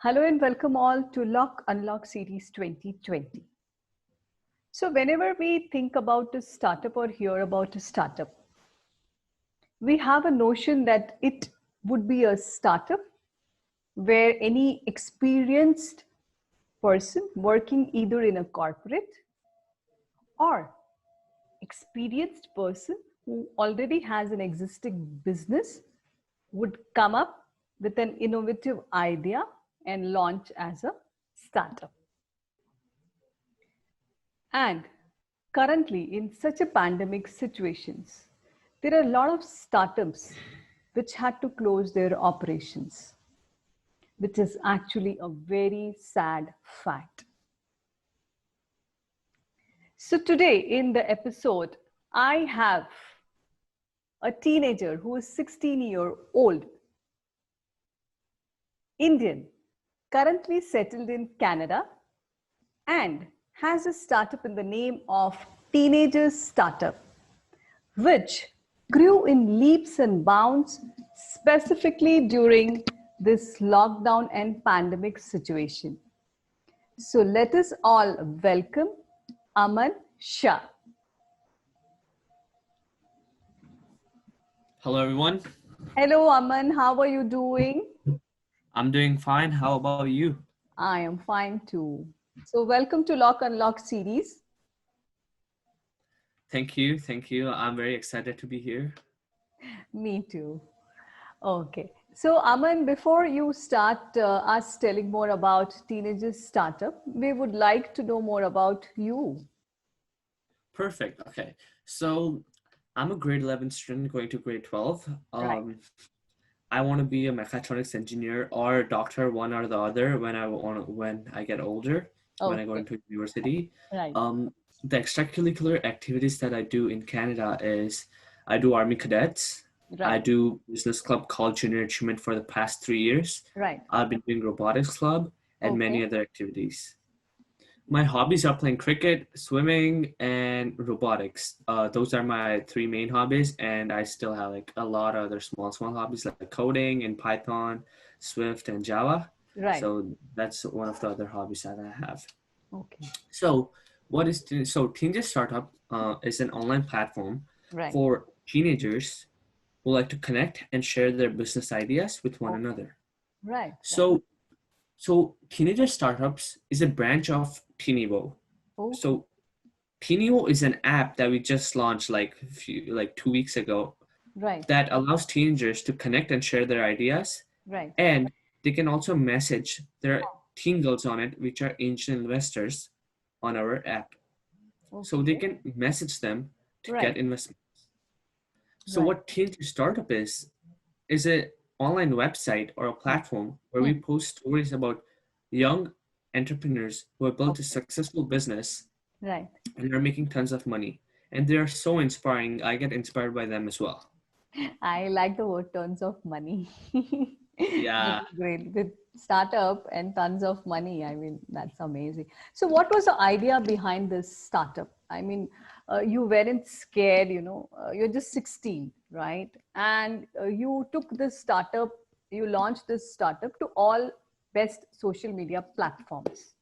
Hello and welcome all to Lock Unlock Series 2020. So whenever we think about a startup or hear about a startup, we have a notion that it would be a startup where any experienced person working either in a corporate or experienced person who already has an existing business would come up with an innovative idea and launch as a startup. And currently, in such a pandemic situations, there are a lot of startups which had to close their operations, which is actually a very sad fact. So today in the episode, I have a teenager who is 16-year-old, Indian, currently settled in Canada, and has a startup in the name of Teenagers Startup, which grew in leaps and bounds specifically during this lockdown and pandemic situation. So let us all welcome Aman Shah. Hello, everyone. Hello, Aman. How are you doing? I'm doing fine. How about you? I am fine too. So welcome to Lock Unlock series. Thank you. Thank you. I'm very excited to be here. Me too. Okay. So Aman, before you start us telling more about Teenagers Startup, we would like to know more about you. Perfect. Okay. So I'm a grade 11 student going to grade 12. Right. I want to be a mechatronics engineer or a doctor, one or the other when I get older, when I go Okay. into university. Right. The extracurricular activities that I do in Canada is I do Army Cadets. I Right. do business club called Junior Achievement for the past 3 years. Right. I've been doing robotics club and Okay. many other activities. My hobbies are playing cricket, swimming, and robotics. Those are my three main hobbies, and I still have like a lot of other small hobbies like coding in Python, Swift, and Java. Right. So that's one of the other hobbies that I have. Okay. So Teenage Startup is an online platform Right. for teenagers who like to connect and share their business ideas with one Okay. another. Right. So Teenager Startups is a branch of Teenevo. Okay. So Teenevo is an app that we just launched like 2 weeks ago Right. that allows teenagers to connect and share their ideas, Right. and they can also message their teen girls on it, which are angel investors on our app. So they Okay. can message them to Right. get investment. So Right. what Teenager Startup is an online website or a Hmm. platform where we Hmm. post stories about young entrepreneurs who have built a Okay. successful business Right. and are making tons of money. And they are so inspiring. I get inspired by them as well. I like the word tons of money. That Yeah. is great. With startup and tons of money, I mean, that's amazing. So, what was the idea behind this startup? I mean, you weren't scared, you're just 16, right? And you took this startup, you launched this startup to all best social media platforms.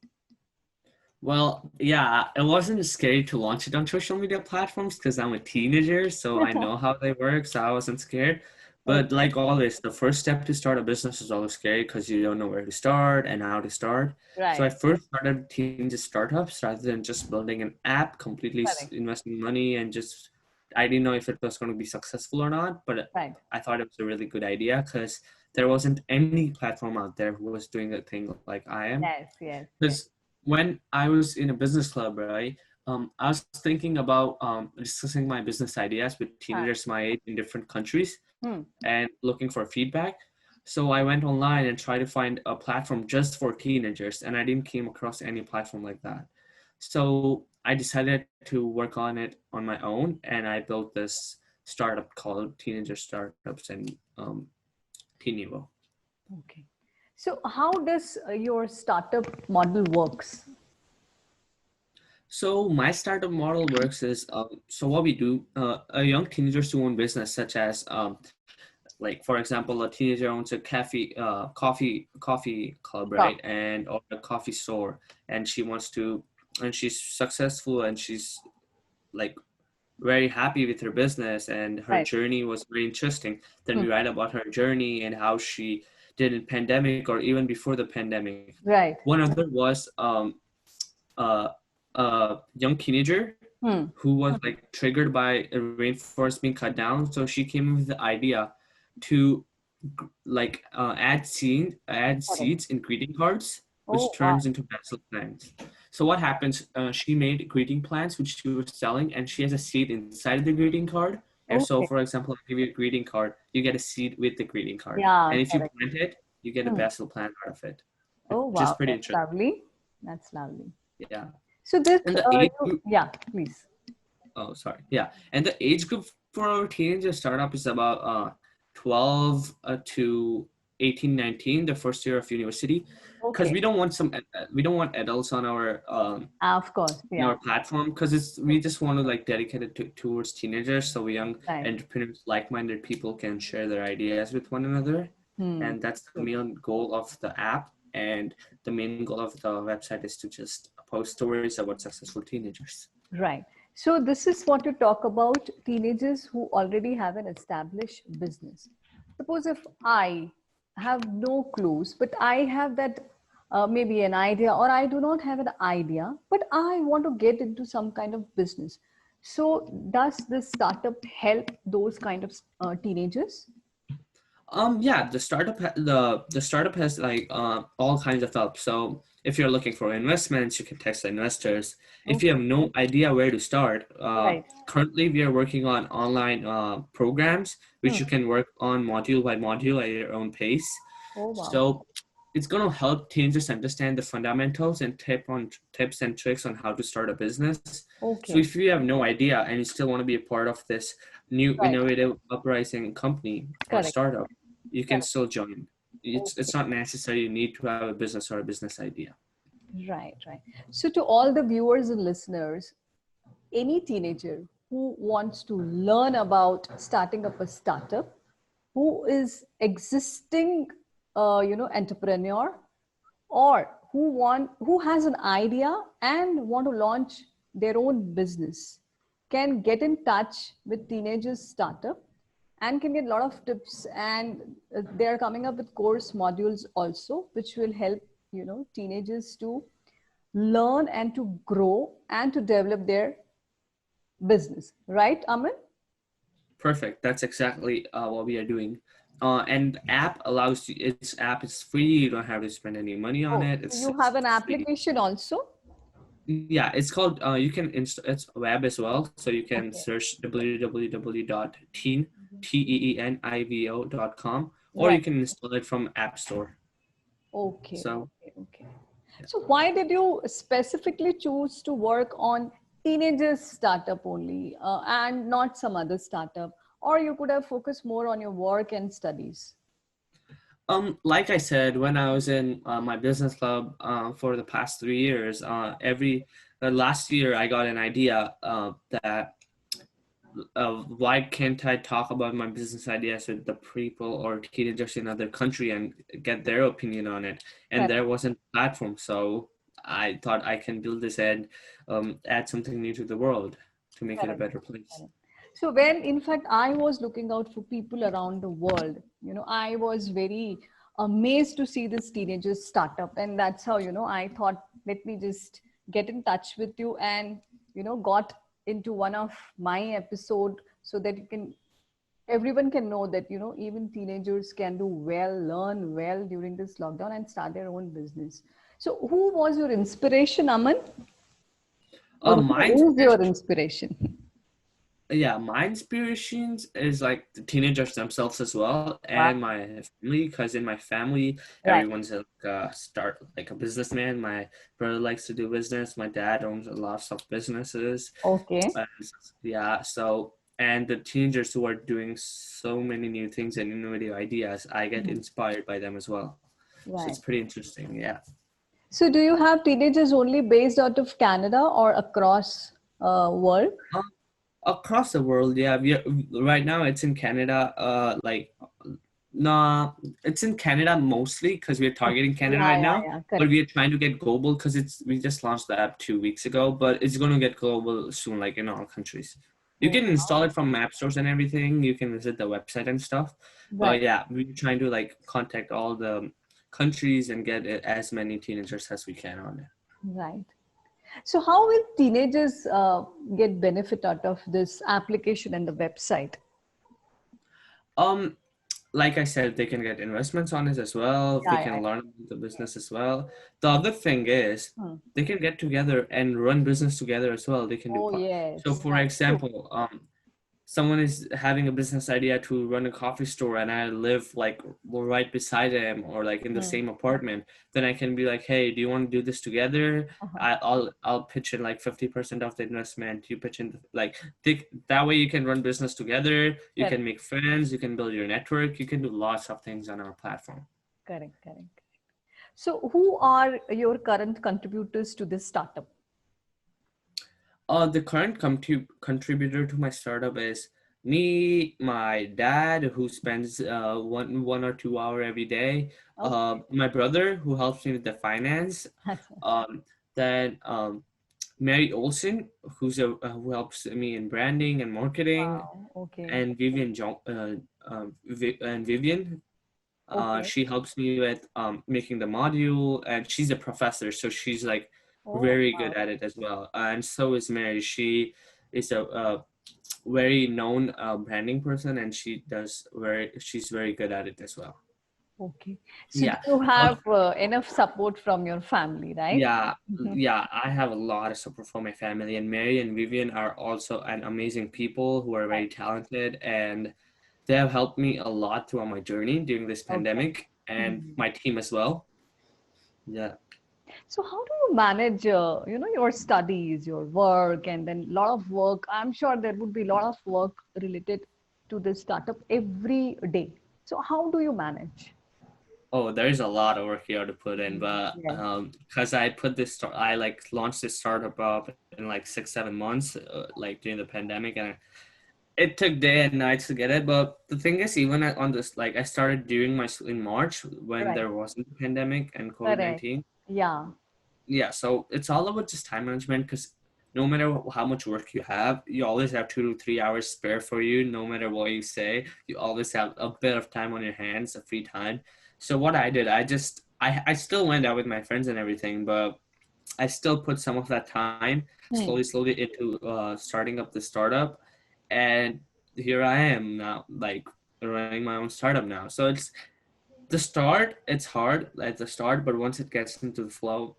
Well, yeah, it wasn't scary to launch it on social media platforms because I'm a teenager, so I know how they work, so I wasn't scared. But Okay. like always, the first step to start a business is always scary because you don't know where to start and how to start. So I Right. first started teenage startups rather than just building an app, completely Correct. investing money and just I didn't know if it was going to be successful or not, but Right. I thought it was a really good idea because there wasn't any platform out there who was doing a thing like I am. Yes, yes, yes. Because when I was in a business club, right, I was thinking about discussing my business ideas with Huh. teenagers my age in different countries Hmm. and looking for feedback. So I went online and tried to find a platform just for teenagers, and I didn't came across any platform like that. So I decided to work on it on my own, and I built this startup called Teenager Startups and Teenevo. Okay. So how does your startup model works? So my startup model works is so what we do, a young teenagers who own business such as like for example, a teenager owns a coffee club, Sure. right, and or a coffee store, and and she's successful, and she's like very happy with her business, and her Right. journey was very interesting. Then Hmm. we write about her journey and how she did in pandemic or even before the pandemic. Right. One other was uh, a young teenager Hmm. who was like triggered by a rainforest being cut down. So she came up with the idea to add Correct. seeds in greeting cards, which Oh, wow. turns into basil plants. So what happens? She made greeting plants which she was selling, and she has a seed inside the greeting card. And so, Okay. for example, I give you a greeting card, you get a seed with the greeting card, Yeah, and if you correct. plant it, you get a Hmm. basil plant out of it, Oh, which is wow. pretty That's interesting. lovely. That's lovely. Yeah, So this, and the age group. yeah, please. Oh, sorry. Yeah, and the age group for our teenager startup is about 12 to 18, 19, the first year of university, because Okay. we don't want adults Of course. on Yeah. our platform, because it's we just want to like dedicate it towards teenagers, so young Right. entrepreneurs, like-minded people can share their ideas with one another, Hmm. and that's the True. main goal of the app. And the main goal of the website is to just post stories about successful teenagers. Right. So this is what you talk about teenagers who already have an established business. Suppose if I have no clues, but I have that maybe an idea, or I do not have an idea, but I want to get into some kind of business. So does this startup help those kind of teenagers? Yeah, the startup has like all kinds of help. So if you're looking for investments, you can text the investors. If you Okay. have no idea where to start, Right. currently we are working on online programs which Hmm. you can work on module by module at your own pace. Oh, wow. So it's going to help teenagers understand the fundamentals and tips and tricks on how to start a business. So Okay. if you have no idea and you still want to be a part of this new Right. innovative uprising company or Correct. startup, you can Correct. still join. It's Okay. not necessary you need to have a business or a business idea. Right, right. So, to all the viewers and listeners, any teenager who wants to learn about starting up a startup, who is existing, entrepreneur, or who has an idea and want to launch their own business, can get in touch with teenagers startup and can get a lot of tips, and they are coming up with course modules also which will help teenagers to learn and to grow and to develop their business, right, Aman? Perfect. That's exactly what we are doing. And the app allows you. Its app is free. You don't have to spend any money on Oh, it. so It's you just have an free. application also? Yeah, it's called. You can install. It's web as well, so you can Okay. search www.teenivo.com, or you Right. can install it from App Store. Okay, So okay, okay. So why did you specifically choose to work on teenagers startup only, and not some other startup? Or you could have focused more on your work and studies. like I said, when I was in my business club for the past 3 years, every last year I got an idea that why can't I talk about my business ideas with the people or teenagers in other country and get their opinion on it? And Correct. there wasn't a platform, so I thought I can build this and add something new to the world to make it a Correct. better place. Correct. So when in fact I was looking out for people around the world, I was very amazed to see this teenagers startup. And that's how, I thought, let me just get in touch with you and, got into one of my episode so that everyone can know that, even teenagers can do well, learn well during this lockdown and start their own business. So who was your inspiration, Aman? Or My who is your inspiration? yeah, my inspirations is like the teenagers themselves as well, Wow. and my family, because in my family Right. everyone's like a businessman. My brother likes to do business, my dad owns a lot of businesses. Okay. uh, yeah, so and the teenagers who are doing so many new things and innovative ideas, I get Mhm. inspired by them as well. So Right. it's pretty interesting. Yeah. So, do you have teenagers only based out of Canada or across world? Across the world, yeah, right now it's in Canada, like Nah, it's in Canada mostly because we're targeting Canada Yeah, right yeah, now. yeah. But Correct. we are trying to get global because we just launched the app 2 weeks ago. But it's going to get global soon, like in all countries. You Oh, can install it from app stores and everything. You can visit the website and stuff. right, But yeah, we're trying to like contact all the countries and get as many teenagers as we can on it. right. So, how will teenagers get benefit out of this application and the website? Um, like I said, they can get investments on it as well. They Yeah, yeah. can learn about the business as well. The other thing is Hmm. they can get together and run business together as well. They can do Oh, part. So, yes, for that's true. example, someone is having a business idea to run a coffee store and I live like right beside them or like in the Hmm. same apartment, then I can be like, hey, do you want to do this together? Uh-huh. I'll pitch in like 50% of the investment. You pitch in like that way you can run business together, you Correct, can make friends, you can build your network, you can do lots of things on our platform. correct, correct. So, who are your current contributors to this startup? The current contributor to my startup is me, my dad, who spends 1 or 2 hour every day. Okay. My brother, who helps me with the finance. Um, then Mary Olson, who helps me in branding and marketing, Wow. Okay. and Vivian. Okay. She helps me with making the module, and she's a professor, so she's like Oh, very good wow. at it as well. And so is Mary. She is a very known branding person, and she's very good at it as well. Okay. So, do Yeah. you Uh, have enough support from your family, right? yeah, Mhm. yeah. I have a lot of support from my family, and Mary and Vivian are also an amazing people who are Right. very talented, and they have helped me a lot throughout my journey during this Okay. pandemic, and Mhm. my team as well. Yeah. So how do you manage, your studies, your work, and then a lot of work? I'm sure there would be a lot of work related to this startup every day. So how do you manage? Oh, there's a lot of work here to put in, Mhm. but Yes. because I like launched this startup up in like 6 7 months, like during the pandemic, and it took day and nights to get it. But the thing is, even on this, like I started doing in March when Right. there wasn't a pandemic and COVID Correct. 19. Yeah. Yeah, so it's all about just time management because no matter how much work you have, you always have 2 to 3 hours spare for you. No matter what you say, you always have a bit of time on your hands, a free time. So what I did, I still went out with my friends and everything, but I still put some of that time Hmm. slowly into starting up the startup, and here I am now, like running my own startup now. So it's hard at the start, but once it gets into the flow,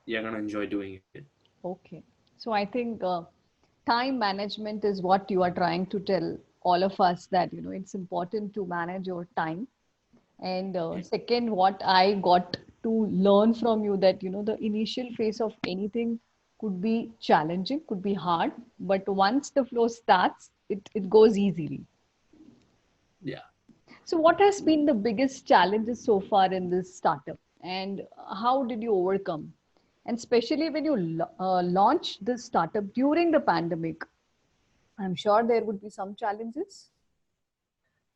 you're gonna enjoy doing it. Okay. So I think time management is what you are trying to tell all of us that, it's important to manage your time. And second, what I got to learn from you that, the initial phase of anything could be challenging, could be hard, but once the flow starts, it goes easily. Yeah. So, what has been the biggest challenges so far in this startup, and how did you overcome? And especially when you launched this startup during the pandemic, I'm sure there would be some challenges.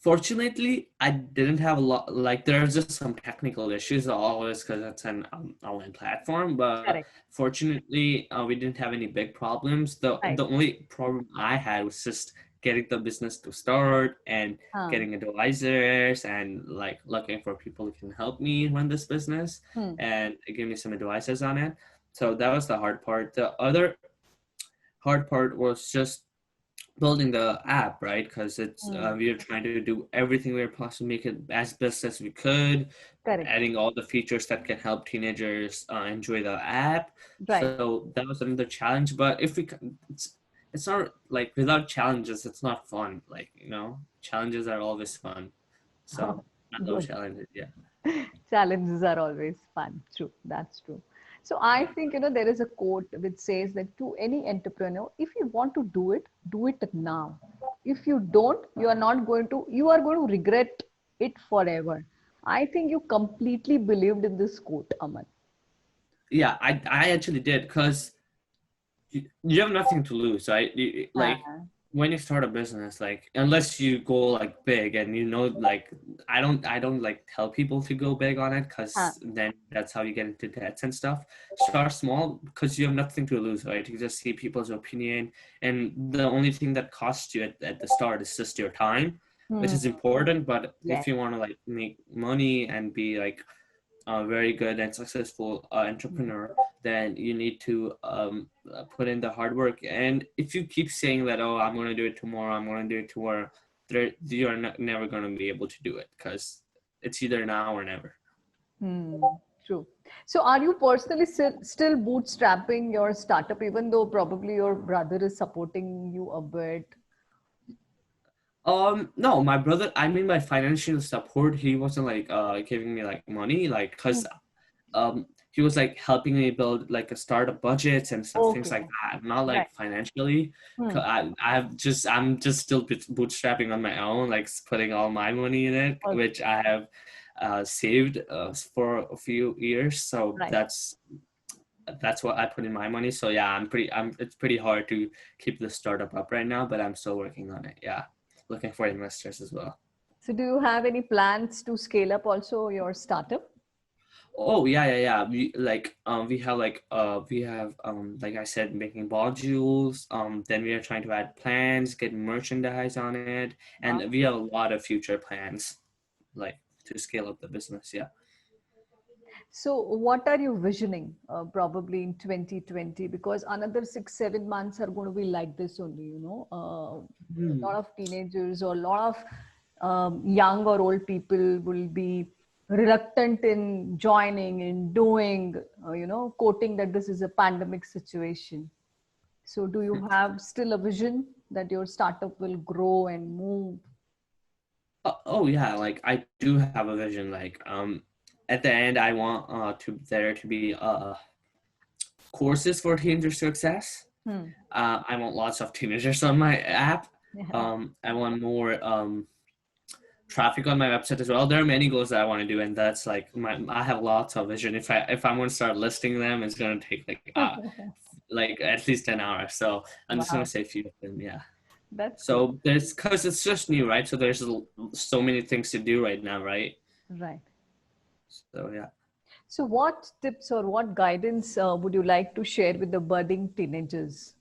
Fortunately, I didn't have a lot. Like, there's just some technical issues, always because it's an online platform. But Correct. fortunately, we didn't have any big problems. Right. The only problem I had was just getting the business to start and Huh. getting advisors and like looking for people who can help me run this business Hmm. and give me some advices on it. So that was the hard part. The other hard part was just building the app, right? Because it's Hmm. we are trying to do everything we are possible, make it as best as we could, Correct. adding all the features that can help teenagers enjoy the app. Right. So that was another challenge. But if it's not like without challenges, it's not fun. Like challenges are always fun. So I love Good. challenges. Yeah. Challenges are always fun. True. That's true. So I Yeah. think, there is a quote which says that to any entrepreneur, if you want to do it now. If you don't, you are going to regret it forever. I think you completely believed in this quote, Aman. Yeah, I actually did because you have nothing to lose, right? Like Uh, when you start a business, like unless you go like big and like I don't like tell people to go big on it, Huh. because then that's how you get into debts and stuff. Start small because you have nothing to lose, right? You just see people's opinion, and the only thing that costs you at the start is just your time, which Hmm. is important. But Yes. if you want to like make money and be like a very good and successful entrepreneur, then you need to put in the hard work. And if you keep saying that, oh, I'm going to do it tomorrow, I'm going to do it tomorrow, you're never going to be able to do it, because it's either now or never. Hmm. True. So, are you personally still bootstrapping your startup, even though probably your brother is supporting you a bit? No, my brother, I mean, my financial support, he wasn't like giving me like money, like, Hmm. because he was like helping me build like a startup budgets and stuff, things Okay. like that, not Right. like financially. Hmm. I'm just still bootstrapping on my own, like putting all my money in it, Okay. which I have saved for a few years. So Right. that's what I put in my money. So yeah, I'm it's pretty hard to keep the startup up right now, but I'm still working on it. Yeah, looking for investors as well. So, do you have any plans to scale up also your startup? Oh yeah, yeah, yeah. We have like I said, making modules. Then we are trying to add plans, get merchandise on it, Wow. and we have a lot of future plans, like to scale up the business. Yeah. So, what are you visioning probably in 2020? Because another 6, 7 months are going to be like this only, a lot Hmm. of teenagers or a lot of young or old people will be reluctant in joining, in doing, quoting that this is a pandemic situation. So, do you have still a vision that your startup will grow and move? Oh yeah, like I do have a vision. Like at the end, I want to there to be courses for teenager success. Hmm. I want lots of teenagers on my app. Yeah. I want more traffic on my website as well. There are many goals that I want to do, and that's like I have lots of vision. If I'm going to start listing them, it's going to take like at least an hour. So I'm just going Wow, to say a few of them. Yeah. that's good. So there's because it's just new, right? So there's so many things to do right now, right? Right. So yeah. So, what tips or what guidance would you like to share with the budding teenagers?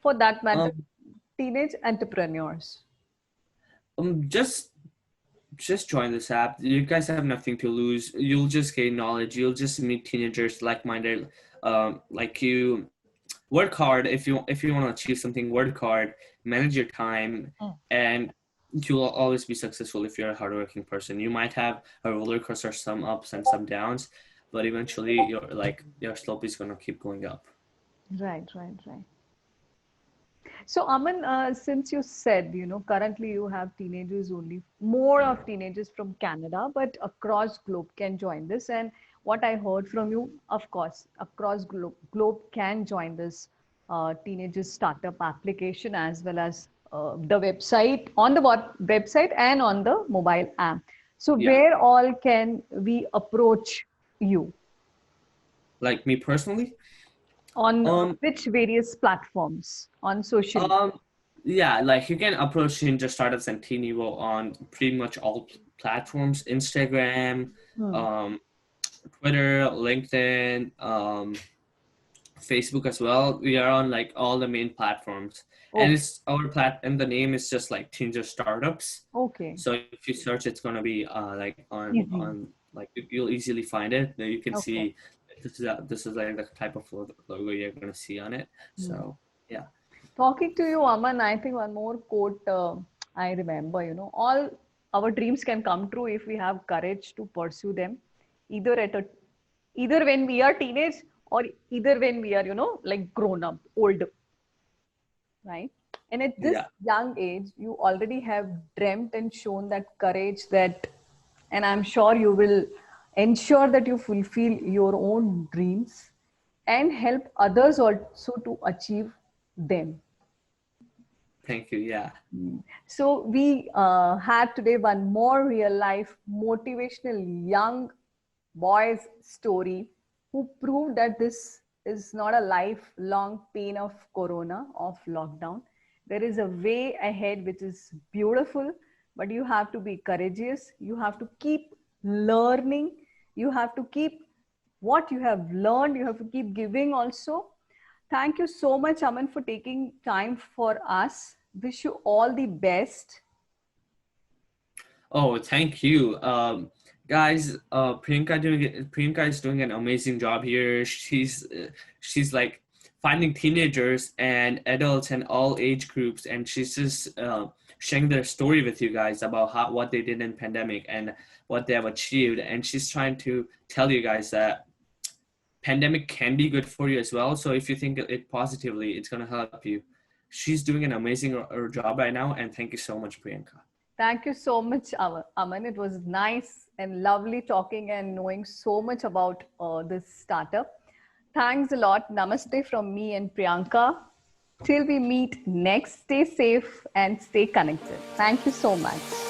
For that matter, Um. teenage entrepreneurs. Just join this app. You guys have nothing to lose. You'll just gain knowledge. You'll just meet teenagers like-minded, like you. Work hard if you want to achieve something. Work hard, manage your time, Mm. and you'll always be successful if you're a hardworking person. You might have a roller coaster, some ups and some downs, but eventually your slope is gonna keep going up. Right, right, right. So, Aman, since you said, currently you have teenagers only, more of teenagers from Canada, but across globe can join this. And what I heard from you, of course, across globe can join this teenagers startup application as well as the website, on the website and on the mobile app. So, Yeah, where all can we approach you? like me personally. On Um, which various platforms on social media? um, yeah, like you can approach Ninja Startups and Teen Evo on pretty much all platforms: Instagram, Hmm. um, Twitter, LinkedIn, Facebook as well. We are on like all the main platforms, and Okay. it's our and the name is just like Tinder Startups. Okay. So if you search, it's gonna be like Easy. on like you'll easily find it. There you can Okay. see this is like the type of logo you're gonna see on it. Hmm. So yeah, Talking to you, Aman, I think one more quote I remember, all our dreams can come true if we have courage to pursue them, either either when we are teenage or either when we are, like grown up, old, right? And at this yeah. young age, you already have dreamt and shown that courage that, and I'm sure you will ensure that you fulfill your own dreams and help others also to achieve them. Thank you. Yeah. So we had today one more real life motivational young boy's story who proved that this is not a lifelong pain of corona, of lockdown. There is a way ahead which is beautiful, but you have to be courageous. You have to keep learning. You have to keep what you have learned, you have to keep giving also. Thank you so much, Aman, for taking time for us. Wish you all the best. Oh, thank you, guys. Priyanka is doing an amazing job here. She's like finding teenagers and adults and all age groups, and she's just sharing their story with you guys about what they did in pandemic and what they have achieved. And she's trying to tell you guys that pandemic can be good for you as well. So if you think it positively, it's gonna help you. She's doing an amazing job right now, and thank you so much, Priyanka. Thank you so much, Aman. It was nice and lovely talking and knowing so much about this startup. Thanks a lot. Namaste from me and Priyanka. Till we meet next, stay safe and stay connected. Thank you so much.